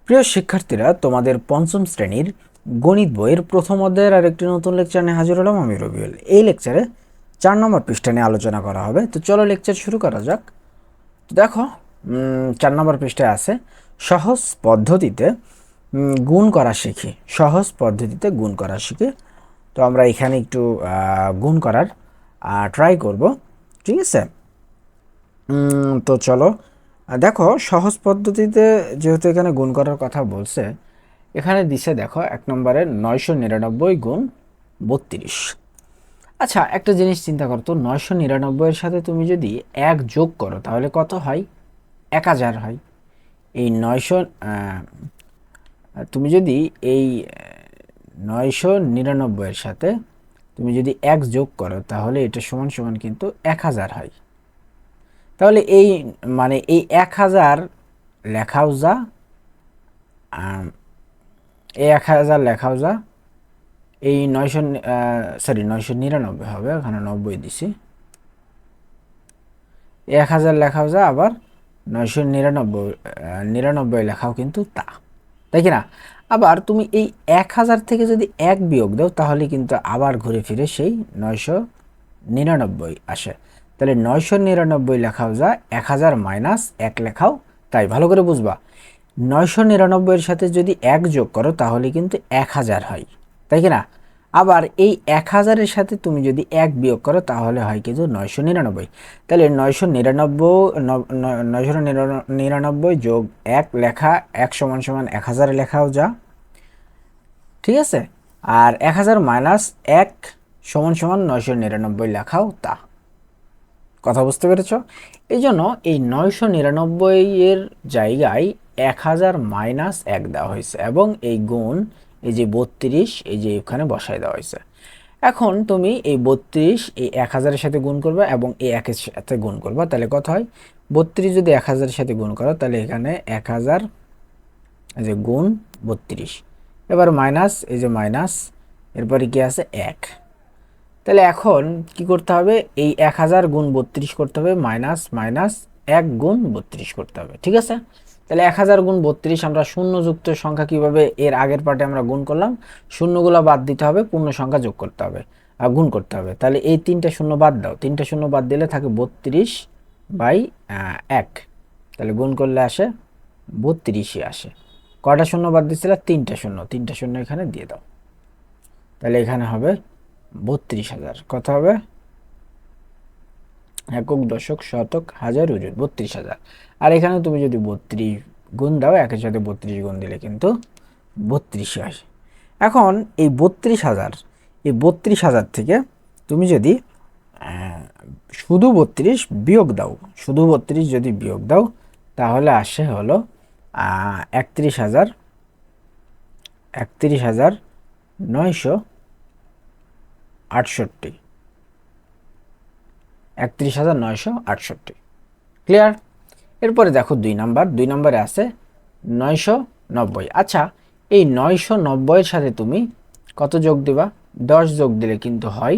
প্রিয় শিক্ষার্থীরা, তোমাদের পঞ্চম শ্রেণীর গণিত বইয়ের প্রথম অধ্যায়ের আরেকটি নতুন লেকচার নিয়ে হাজির হলাম আমি রবিউল। এই লেকচারে 4 নম্বর পৃষ্ঠা নিয়ে আলোচনা করা হবে। তো চলো লেকচার শুরু করা যাক। তো দেখো, 4 নম্বর পৃষ্ঠায় আছে সহজ পদ্ধতিতে গুণ করা শিখি। সহজ পদ্ধতিতে গুণ করা শিখি। তো আমরা এখানে একটু গুণ করার ট্রাই করব, ঠিক আছে? তো চলো দেখো, সহজ পদ্ধতিতে যেহেতু এখানে গুণ করার কথা বলছে, এখানে দিছে দেখো 1 নম্বরে 999 গুণ 32। আচ্ছা, একটা জিনিস চিন্তা করো তো, 999-এর সাথে তুমি যদি 1 যোগ করো তাহলে কত হয়? 1000 হয়। এই 900 তুমি যদি এই 999-এর সাথে তুমি যদি 1 যোগ করো তাহলে এটা সমান সমান কিন্তু 1000 হয়। তাহলে এই মানে এই 1000 লেখাও যা, এই 1000 লেখাও যা, এই 999 হবে, এখানে 90 দিছি। 1000 লেখাও যা, আবার 999 লেখাও কিন্তু তা, তাই কি না? আবার তুমি এই 1000 থেকে যদি 1 বিয়োগ দাও তাহলে কিন্তু আবার ঘুরে ফিরে সেই 999 আসে। তাহলে 999 লেখাও যা, 1000 মাইনাস 1 লেখাও তাই। ভালো করে বুঝবা, 999-এর সাথে যদি 1 যোগ করো তাহলে কিন্তু 1000 হয়, তাই কি না? আবার এই 1000-এর সাথে তুমি যদি 1 বিয়োগ করো তাহলে হয় কিন্তু 999। তাহলে 999 যোগ 1 লেখা 1 সমান সমান 1000 লেখাও যা, ঠিক আছে? আর 1000 মাইনাস 1 সমান সমান 999 লেখাও তা। কথা বুঝতে পেরেছ? এই জন্য এই 999 এর জায়গায় 1000 মাইনাস 1 দেওয়া হয়েছে এবং এই গুণ, এই যে 32 এই যে এখানে বসায় দেওয়া হয়েছে। এখন তুমি এই 32 এই 1000-এর সাথে গুণ করবে এবং এই 1-এর সাথে গুণ করবে, তাহলে কত হয়? 32 যদি 1000-এর সাথে গুণ করো তাহলে এখানে 1000 এই যে গুণ 32, এবার মাইনাস এই যে মাইনাস, এরপরে কি আছে 1। তাহলে এখন কি করতে হবে? এই 1000 গুণ 32 করতে হবে, মাইনাস মাইনাস 1 গুণ 32 করতে হবে, ঠিক আছে? তাহলে 1000 গুণ 32 আমরা শূন্যযুক্ত সংখ্যা কিভাবে এর আগের পার্টে আমরা গুণ করলাম, শূন্যগুলো বাদ দিতে হবে, পূর্ণ সংখ্যা যোগ করতে হবে আর গুণ করতে হবে। তাহলে এই 3টা শূন্য বাদ দাও, 3টা শূন্য বাদ দিলে থাকে 32/1। তাহলে গুণ করলে আসে 32ই আসে। কয়টা শূন্য বাদ দিচ্ছিল? 3টা শূন্য, 3টা শূন্য এখানে দিয়ে দাও। তাহলে এখানে হবে 32,000। কত হবে? একক, দশক, শতক, হাজার, ওজন, 32,000। আর এখানে তুমি যদি 32 গুণ দাও, একের সাথে 32 গুণ দিলে কিন্তু 32 আসে। এখন এই 32,000, এই 32,000 থেকে তুমি যদি শুধু 32 বিয়োগ দাও, শুধু 32 যদি বিয়োগ দাও তাহলে আসে হলো 31,000, 31,968। 31,968। ক্লিয়ার? এরপরে দেখো 2 নাম্বার, 2 নম্বরে আছে 990। আচ্ছা, এই 990-এর সাথে তুমি কত যোগ দিবা? 10 যোগ দিলে কিন্তু হয়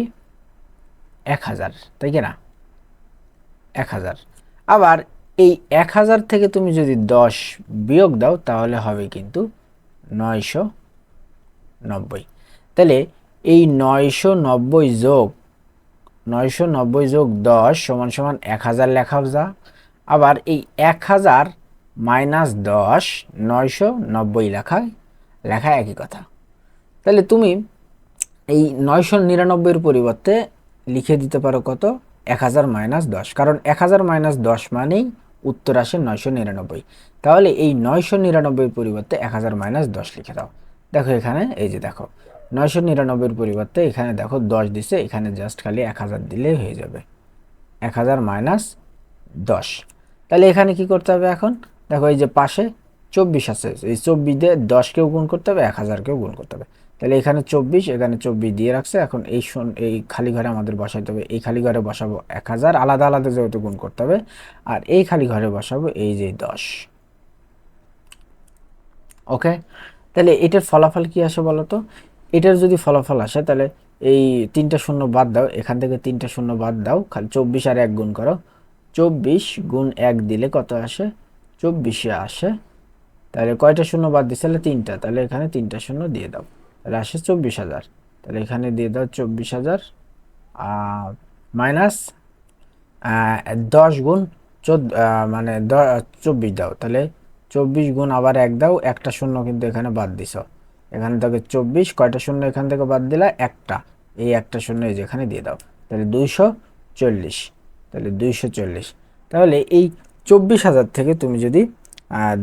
1000, তাই কি না? 1000। আবার এই 1000 থেকে তুমি যদি 10 বিয়োগ দাও তাহলে হবে কিন্তু 990। তাহলে এই 990 যোগ 10 সমান 1000 লেখাও যা, আবার এই 1000 মাইনাস 10 990 লেখা একই কথা। তাহলে তুমি এই 999-এর পরিবর্তে লিখে দিতে পারো কত? 1000 মাইনাস 10, কারণ 1000 মাইনাস 10 মানেই উত্তর আসে 999। তাহলে এই 999-এর পরিবর্তে 1000 মাইনাস 10 লিখে দাও। দেখো এখানে, এই যে দেখো 999-এর পরিবর্তে এখানে দেখো 10 দিছে, এখানে জাস্ট খালি 1000 দিলেই হয়ে যাবে। 1000 মাইনাস 10। তাহলে এখানে কি করতে হবে এখন? দেখো এই যে পাশে 24 আছে, এই 24 দিয়ে 10-কেও গুণ করতে হবে, 1000-কেও গুণ করতে হবে। তাহলে এখানে 24, এখানে 24 দিয়ে রাখছে। এখন এই খালি ঘরে আমাদের বসাইতে হবে, এই খালি ঘরে বসাবো 1000, আলাদা আলাদা যেহেতু গুণ করতে হবে। আর এই খালি ঘরে বসাবো এই যে 10। ওকে, তাহলে এটার ফলাফল কি আসে বলো তো? এটার যদি ফলাফল আসে তাহলে এই 3টা শূন্য বাদ দাও, এখান থেকে 3টা শূন্য বাদ দাও, খালি 24 আর 1 গুণ করো। 24 গুণ 1 দিলে কত আসে? 24 আসে তাহলে কয়টা শূন্য বাদ দিছিলে? 3টা। তাহলে এখানে 3টা শূন্য দিয়ে দাও, তাহলে আসে 24,000। তাহলে এখানে দিয়ে দাও 24,000 মাইনাস 10 গুণ 14, মানে 24 দাও। তাহলে 24 গুণ আবার 1 দাও, একটা শূন্য কিন্তু এখানে বাদ দিছ। এখান থেকে 24, কয়টা শূন্য এখান থেকে বাদ দিলা? একটা। এই একটা শূন্য এই যেখানে দিয়ে দাও, তাহলে 240। তাহলে 240, তাহলে এই 24,000 থেকে তুমি যদি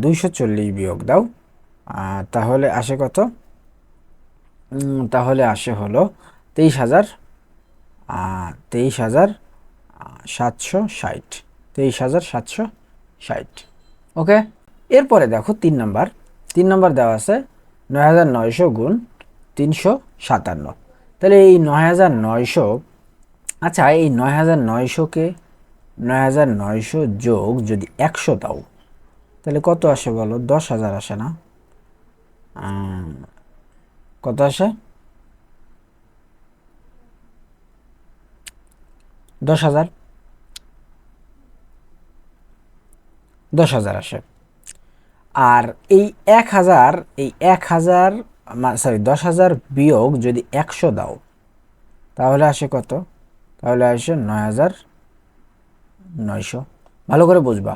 240 বিয়োগ দাও, তাহলে আসে কত? তাহলে আসে হলো 23,000, 23,760, 23,760। ওকে, এরপরে দেখো 3 নাম্বার। 3 নাম্বার দেওয়া আছে 9,900 গুণ 357। তাহলে এই 9,900, আচ্ছা এই 9,900কে 9,900 যোগ যদি 100 দাও, তাহলে কত আসে বলো? 10,000 আসে না? কত আসে? 10,000, 10,000 আসে। আর এই 1,000, এই 1,000 সরি 10,000 বিয়োগ যদি 100 দাও, তাহলে আসে কত? তাহলে আসে 9,900। ভালো করে বুঝবা,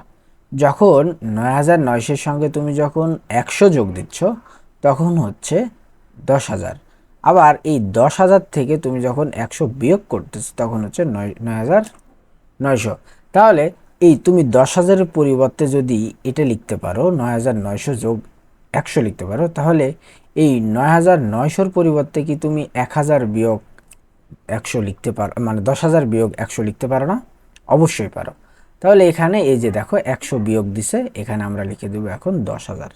যখন 9,900-র সঙ্গে তুমি যখন 100 যোগ দিচ্ছ তখন হচ্ছে 10,000। আবার এই 10,000 থেকে তুমি যখন 100 বিয়োগ করতেছো তখন হচ্ছে 9,900। তাহলে এই তুমি 10,000-এর পরিবর্তে যদি এটা লিখতে পারো 9,900 যোগ 100 লিখতে পারো, তাহলে এই 9,900-র পরিবর্তে কি তুমি 1,000 বিয়োগ 100 লিখতে পারো? মানে 10,000 বিয়োগ 100 লিখতে পারো না? অবশ্যই পারো। তাহলে এখানে এই যে দেখো 100 বিয়োগ দিছে, এখানে আমরা লিখে দেব এখন 10,000,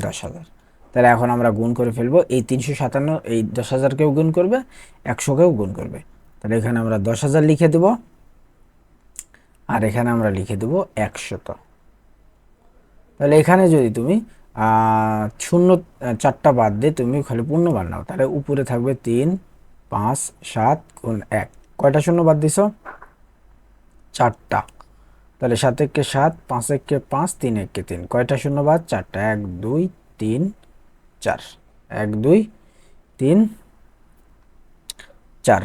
10,000। তাহলে এখন আমরা গুণ করে ফেলবো, এই 357 এই 10,000-কেও গুণ করবে, 100-কেও গুণ করবে। তাহলে এখানে আমরা 10,000 লিখে দেব, আর এখানে আমরা লিখে দেব 100। তাহলে এখানে যদি তুমি শূন্য 4টা বাদ দিয়ে তুমি খালি পূর্ণমান নাও, তাহলে উপরে থাকবে 3, 5, 7 গুণ 1। কয়টা শূন্য বাদ দিছো? 4টা। তাহলে 7 একে 7, 5 একে 5, 3 একে 3, কয়টা শূন্য বাদ? 4টা। 1, 2, 3, 4, 1, 2, 3, 4।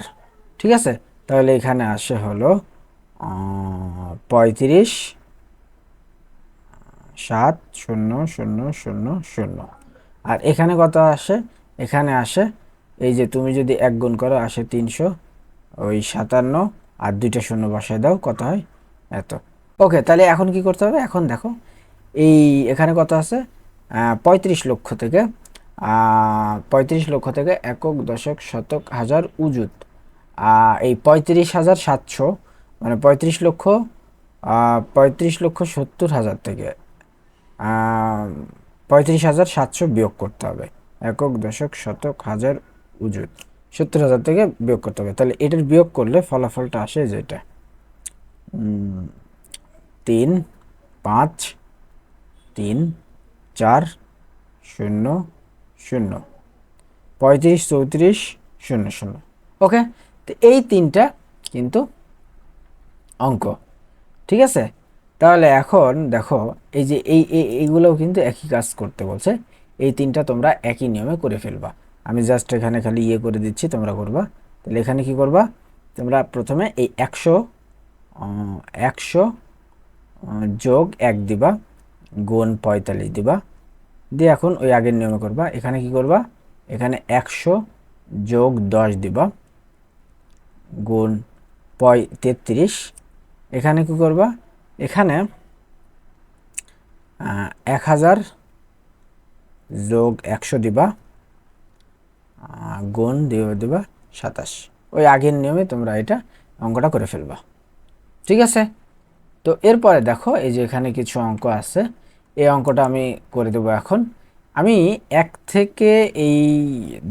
ঠিক আছে, তাহলে এখানে আসে হলো 35, 7, 0, 0, 0, 0। আর এখানে কত আসে? এখানে আসে এই যে তুমি যদি 1 গুণ করো আসে 357, আর 2টা শূন্য বসায় দাও, কত হয়? এত। ওকে, তাহলে এখন কি করতে হবে? এখন দেখো এই এখানে কত আছে? 35 লক্ষ থেকে 35 লক্ষ থেকে একক, দশক, শতক, হাজার, উজুত, এই 35,700, মানে 35,70,000 থেকে 35,700 বিয়োগ করতে হবে। একক, দশক, শতক, হাজার, উজুত, 70,000 থেকে বিয়োগ করতে হবে। তাহলে এটার বিয়োগ করলে ফলাফলটা আসে যেটা 3, 5, 3, 4, 0, 0, 35, 34, 0, 0। ওকে, তো এই 3টা কিন্তু অঙ্ক। ঠিক আছে, তাহলে এখন দেখো এই যে এইগুলোও কিন্তু একই কাজ করতে বলছে। এই 3টা তোমরা একই নিয়মে করে ফেলবা। আমি জাস্ট এখানে খালি করে দিচ্ছি, তোমরা করবা। তাহলে এখানে কি করবা? তোমরা প্রথমে এই 100 যোগ 1 দিবা, গুণ 45 দিবা, দিয়ে এখন ওই আগের নিয়মে করবা। এখানে কি করবা? এখানে 100 যোগ 10 দিবা, গুণ 33। এখানে কি করবা? এখানে 1,000 যোগ 100 দিবা, গুণ দিবা 27। ওই আগের নিয়মে তোমরা এটা অঙ্কটা করে ফেলবা। ঠিক আছে, তো এরপরে দেখো এই যে এখানে কিছু অঙ্ক আছে, এই অঙ্কটা আমি করে দেব। এখন আমি 1 থেকে এই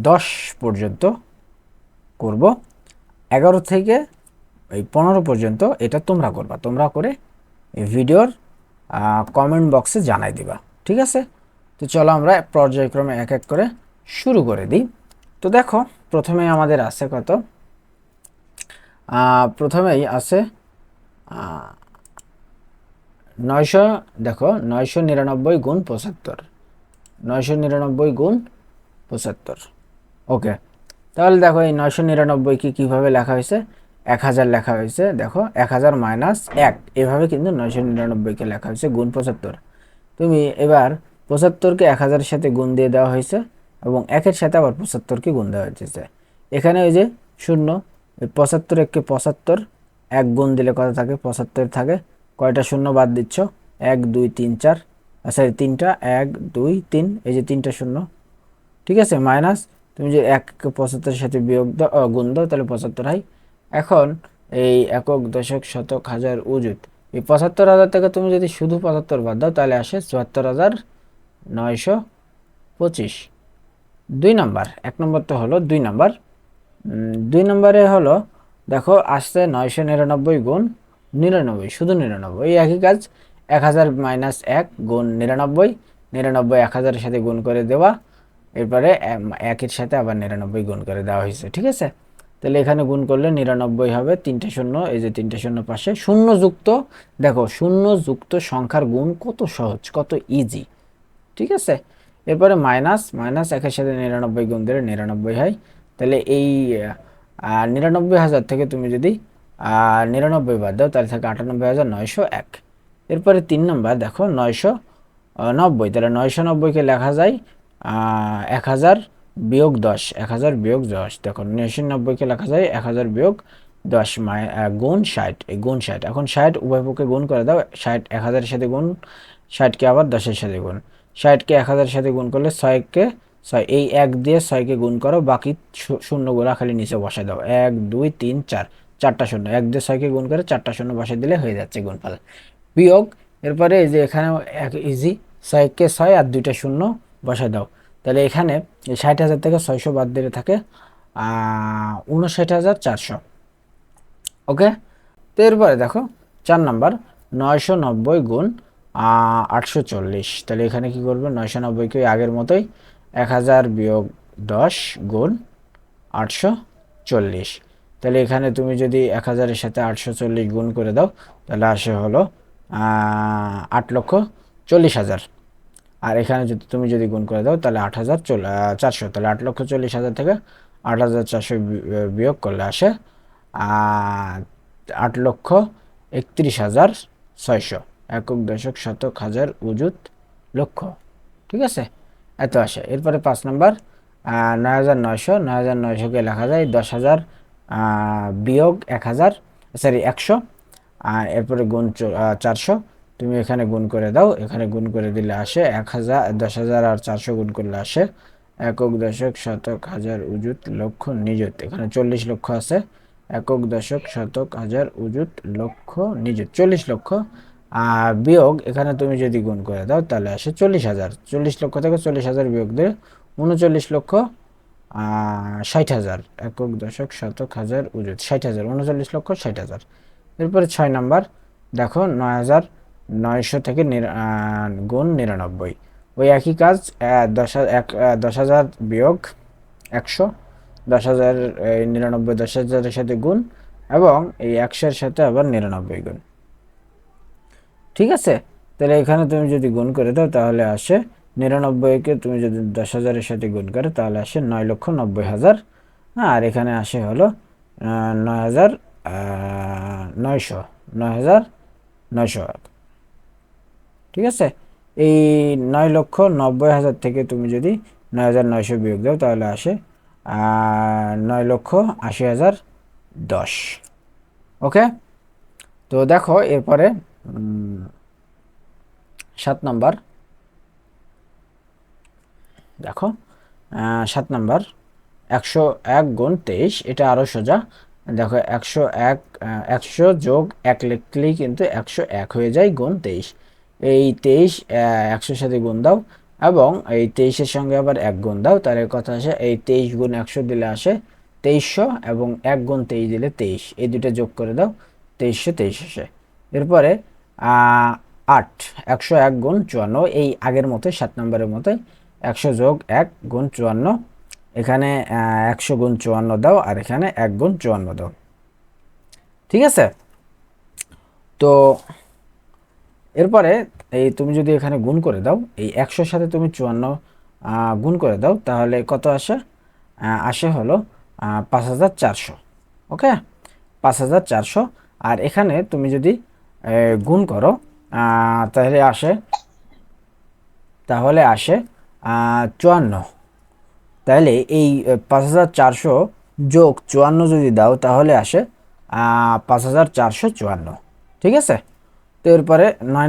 10 পর্যন্ত করব, 11 থেকে এই 15 পর্যন্ত এটা তোমরা করবা। তোমরা করে এই ভিডিওর কমেন্ট বক্সে জানাই দিবা। ঠিক আছে, তো চলো আমরা পর্যায়ক্রমে এক এক করে শুরু করে দিই। তো দেখো প্রথমে আমাদের আছে কত? প্রথমেই আছে 900 দেখো 999 গুণ 75, 999 গুণ 75। ওকে, তাহলে দেখো এই 999 কি কিভাবে লেখা হয়েছে, 1000 লেখা হয়েছে। দেখো 1000 মাইনাস 1, এভাবে কিন্তু 999-কে লেখা হয়েছে গুণ 75। তুমি এবার 75-কে 1000-এর সাথে গুণ দিয়ে দেওয়া হয়েছে এবং 1-এর সাথে আবার 75-কে গুণ দেওয়া হয়েছে। এখানে ওই যে শূন্য, 75 1 কে 75, 1 গুণ দিলে কত থাকে, 75 থাকে। কয়টা শূন্য বাদ দিচ্ছ, 1 2 3 4, সরি 3টা, 1 2 3, এই যে 3টা শূন্য। ঠিক আছে, মাইনাস তুমি যে 1-কে 75-এর সাথে বিয়োগ দাও, গুণ দাও, তাহলে 75 হয়। এখন এই একক, দশক, শতক, হাজার, অযুত, এই 75,000 থেকে তুমি যদি শুধু 75 বাদ দাও তাহলে আসে 74,925। 2 নাম্বার, 1 নম্বর তো হলো, 2 নাম্বার। 2 নম্বরে হলো দেখো আসছে 999 গুণ 99, শুধু 99, এই একই কাজ। 1000 মাইনাস 1 গুণ 99, 99 1000-এর সাথে গুণ করে দেওয়া, এরপরে 1-এর সাথে আবার 99 গুণ করে দেওয়া হয়েছে। ঠিক আছে, তাহলে এখানে গুণ করলে 99 হবে, 3টে শূন্য, এই যে 3টে শূন্য পাশে শূন্য যুক্ত। দেখো শূন্য যুক্ত সংখ্যার গুণ কত সহজ, কত ইজি। ঠিক আছে, এরপরে মাইনাস, মাইনাস 1-এর সাথে 99 গুণ দিলে 99 হয়। তাহলে এই 99,000 থেকে তুমি যদি 99 বাদ দাও তাহলে থাকে 98,901। এরপরে 3 নম্বর দেখো 990, তাহলে 990-কে লেখা যায় 1000 বিয়োগ 10, 1000 বিয়োগ 10। দেখো 990-কে লেখা যায় 1000 বিয়োগ 10 গুণ 60, এই গুণ 60। এখন 60 উভয় পক্ষে গুণ করে দাও, 60 1000-এর সাথে গুণ, 60-কে আবার 10-এর সাথে গুণ। 60-কে 1000-এর সাথে গুণ করলে 6-কে 6, এই 1 দিয়ে 6-কে গুণ করো, বাকি শূন্যগুলো খালি নিচে বসাই দাও। 1 2 3 4, 4টা শূন্য, 1 দিয়ে 6-কে গুণ করে 4টা শূন্য বসাই দিলে হয়ে যাচ্ছে গুণফল। বিয়োগ, এরপরে এই যে এখানেও এক ইজি, 6-কে 6 আর 2টা শূন্য বসাই দাও। তাহলে এখানে 60,000 থেকে 600 বাদ দিলে থাকে 59,400। ওকে, তো এরপরে দেখো 4 নাম্বার 990 গুণ 840, তাহলে এখানে কি করবে, 990-কে আগের মতোই 1000 বিয়োগ 10 গুণ 840। তাহলে এখানে তুমি যদি 1000-এর সাথে 840 গুণ করে দাও তাহলে আসে হলো 8,40,000। আর এখানে যদি তুমি যদি গুণ করে দাও তাহলে 8,400, তাহলে 8,40,000 থেকে 8,400 বিয়োগ করলে আসে 8,31,600। একক, দশক, শতক, হাজার, অযুত, লক্ষ। ঠিক আছে, এত আসে। এরপরে 5 নাম্বার 9,900, 9,900-কে লেখা যায় 10,000 বিয়োগ 1,000, সরি 100, এরপরে গুণ 400। তুমি এখানে গুণ করে দাও, এখানে গুণ করে দিলে আসে 1,000, 10,000 আর 400 গুণ করলে আসে একক, দশক, শতক, হাজার, অযুত, লক্ষ, নিযুত। এখানে 40 লক্ষ আছে। একক, দশক, শতক, হাজার, অযুত, লক্ষ, নিযুত, 40 লক্ষ। বিয়োগ এখানে তুমি যদি গুণ করে দাও তাহলে আসে 40,000। 40 লক্ষ থেকে 40,000 বিয়োগ দিয়ে 39 লক্ষ 60,000। একক, দশক, শতক, হাজার, অযুত, 60,000, 39 লক্ষ 60,000। এরপরে 6 নাম্বার দেখো 9,900 থেকে গুণ 99, ওই একই কাজ। 10,000 বিয়োগ 100, 10,000 99 10,000-এর সাথে গুণ এবং এই 100-এর সাথে আবার 99 গুণ। ঠিক আছে, তাহলে এখানে তুমি যদি গুণ করে দাও তাহলে আসে 99-কে তুমি যদি 10,000-এর সাথে গুণ করো তাহলে আসে 9,90,000। আর এখানে আসে হলো 9,900, 9,900। ঠিক আছে, এই 9,90,000 থেকে তুমি যদি 9,900 বিয়োগ দাও তাহলে আসে 9,80,010। ওকে, তো দেখো এরপরে 7 নাম্বার দেখো 7 নাম্বার 101 গুণ 23, এটা আরো সোজা। দেখো 101, 100 যোগ 1 লিখলেই কিন্তু 101 হয়ে যায় গুণ 23। এই 23 100-এর সাথে গুণ দাও এবং এই 23-এর সঙ্গে আবার 1 গুণ দাও, তাহলে কথা আসে এই 23 গুণ 100 দিলে আসে 2300 এবং 1 গুণ 23 দিলে 23, এই দুটো যোগ করে দাও 2323 আসে। এরপরে 8, 101 গুণ 54, এই আগের মতোই 7 নম্বরের মতোই 100 যোগ 1 গুণ 54, এখানে 100 গুণ 54 দাও আর এখানে 1 গুণ 54 দাও। ঠিক আছে, তো এরপরে এই তুমি যদি এখানে গুণ করে দাও, এই 100-র সাথে তুমি 54 গুণ করে দাও, তাহলে কত আসে? আসে হলো 5400। ওকে, 5400। আর এখানে তুমি যদি গুণ করো তাহলে আসে 54। তাহলে এই 5400 যোগ 54 যদি দাও তাহলে আসে 5454। ঠিক আছে। তো এরপরে 9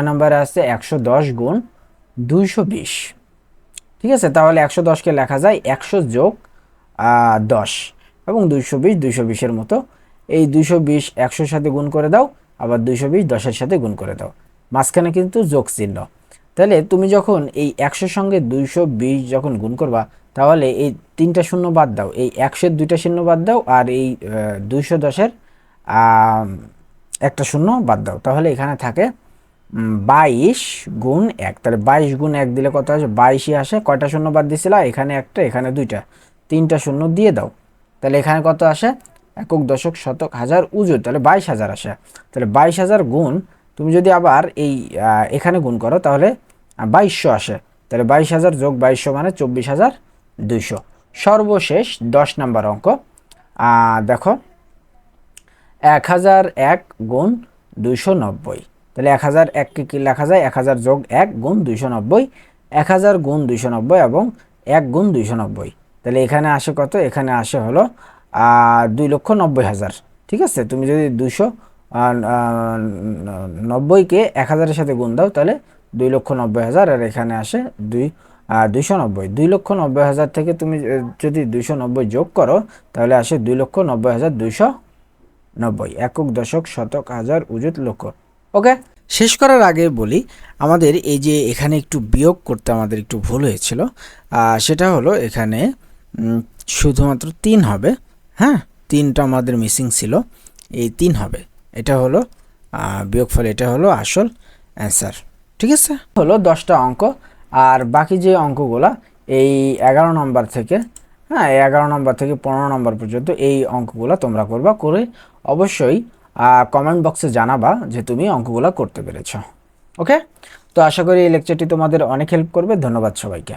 নম্বরে আসছে 110 গুণ 220। ঠিক আছে, তাহলে 110কে লেখা যায় 100 যোগ 10 এবং 220 মতো। এই 220 100-র সাথে গুণ করে দাও, আবার 220 10-এর সাথে গুণ করে দাও, মাঝখানে কিন্তু যোগ চিহ্ন। তাহলে তুমি যখন এই 100-র সঙ্গে 220 যখন গুণ করবা, তাহলে এই 3টা শূন্য বাদ দাও, এই 100-এর 2টা শূন্য বাদ দাও, আর এই 210-এর একটা শূন্য বাদ দাও, তাহলে এখানে থাকে 22 গুণ 1। তাহলে 22 গুণ 1 দিলে কত আসে? 22ই আসে। কয়টা শূন্য বাদ দিছিলা? এখানে একটা, এখানে দুইটা, 3টা শূন্য দিয়ে দাও, তাহলে এখানে কত আসে? একক, দশক, শতক, হাজার, উজুর, তাহলে 22,000 আসে। তাহলে 22,000 গুণ তুমি যদি আবার এই এখানে গুণ করো তাহলে 2200 আসে। তাহলে 22,000 যোগ 2200 মানে 24,200। সর্বশেষ 10 নম্বর অঙ্ক দেখো, 1001 গুণ 290। তাহলে 1001কে কি লেখা যায়? 1000 যোগ 1 গুণ 290, 1000 গুণ 290 এবং 1 গুণ 290। তাহলে এখানে আসে কত? এখানে আসে হলো 2,90,000। ঠিক আছে, তুমি যদি 290কে 1000-এর সাথে গুণ দাও তাহলে 2,90,000, আর এখানে আসে 290। 2,90,000 থেকে তুমি যদি 290 যোগ করো তাহলে আসে 2,90,290। একক, দশক, শতক, হাজার, উজুত, লক্ষ। ওকে, শেষ করার আগে বলি, আমাদের এই যে এখানে একটু বিয়োগ করতে আমাদের একটু ভুল হয়েছিল। সেটা হলো এখানে শুধুমাত্র 3 হবে। হ্যাঁ, 3টা আমাদের মিসিং ছিল, এই 3 হবে। এটা হলো বিয়োগফল, এটা হলো আসল অ্যান্সার। ঠিক আছে, হলো 10টা অঙ্ক। আর বাকি যে অঙ্কগুলা এই 11 নম্বর থেকে 11 নম্বর থেকে 15 নম্বর পর্যন্ত এই অঙ্কগুলো তোমরা করবা। করে অবশ্যই কমেন্ট বক্সে জানাবা যে তুমি অঙ্কগুলো করতে পেরেছো। ওকে, তো আশা করি এই লেকচারটি তোমাদের অনেক হেল্প করবে। ধন্যবাদ সবাইকে।